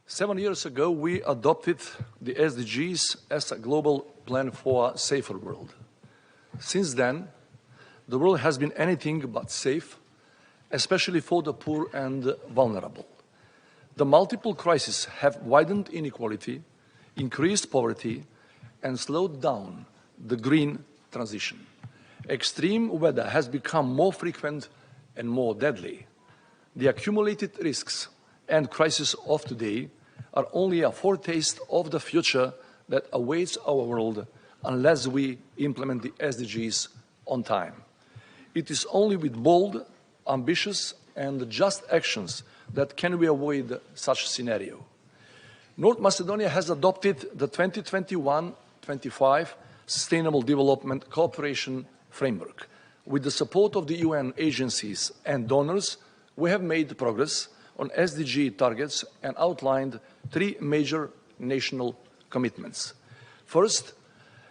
7 years ago, we adopted the SDGs as a global plan for a safer world. Since then, the world has been anything but safe, especially for the poor and vulnerable. The multiple crises have widened inequality, increased poverty, and slowed down the green transition. Extreme weather has become more frequent and more deadly. The accumulated risks and crises of today are only a foretaste of the future that awaits our world unless we implement the SDGs on time. It is only with bold, ambitious, and just actions that can we avoid such a scenario. North Macedonia has adopted the 2021-25 Sustainable Development Cooperation Framework. With the support of the UN agencies and donors, we have made progress on SDG targets and outlined 3 major national commitments. First,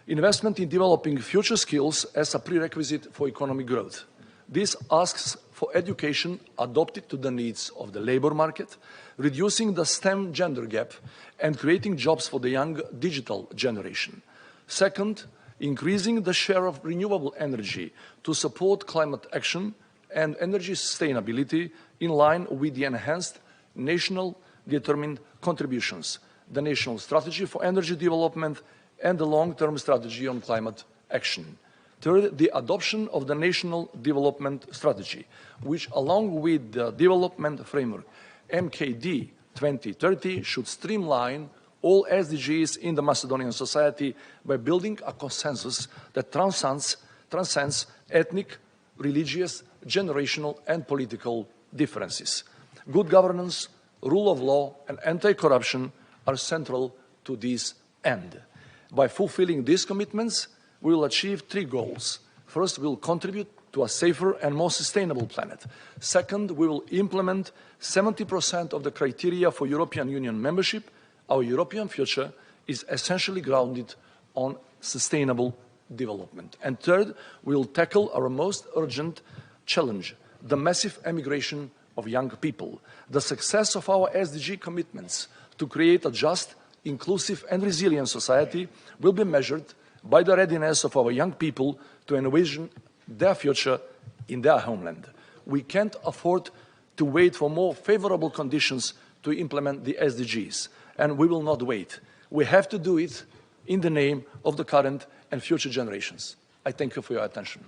investment in developing future skills as a prerequisite for economic growth. This asks for education adapted to the needs of the labor market, reducing the STEM gender gap, and creating jobs for the young digital generation. Second, increasing the share of renewable energy to support climate action and energy sustainability in line with the enhanced national determined contributions, the National Strategy for Energy Development, and the long-term strategy on climate action. Third, the adoption of the National Development Strategy, which along with the Development Framework MKD 2030 should streamline all SDGs in the Macedonian society by building a consensus that transcends ethnic, religious, generational, and political differences. Good governance, rule of law, and anti-corruption are central to this end. By fulfilling these commitments, we will achieve 3 goals. First, we will contribute to a safer and more sustainable planet. Second, we will implement 70% of the criteria for European Union membership. Our European future is essentially grounded on sustainable development. And third, we will tackle our most urgent challenge, the massive emigration of young people. The success of our SDG commitments to create a just, inclusive, and resilient society will be measured by the readiness of our young people to envision their future in their homeland. We can't afford to wait for more favorable conditions to implement the SDGs, and we will not wait. We have to do it in the name of the current and future generations. I thank you for your attention.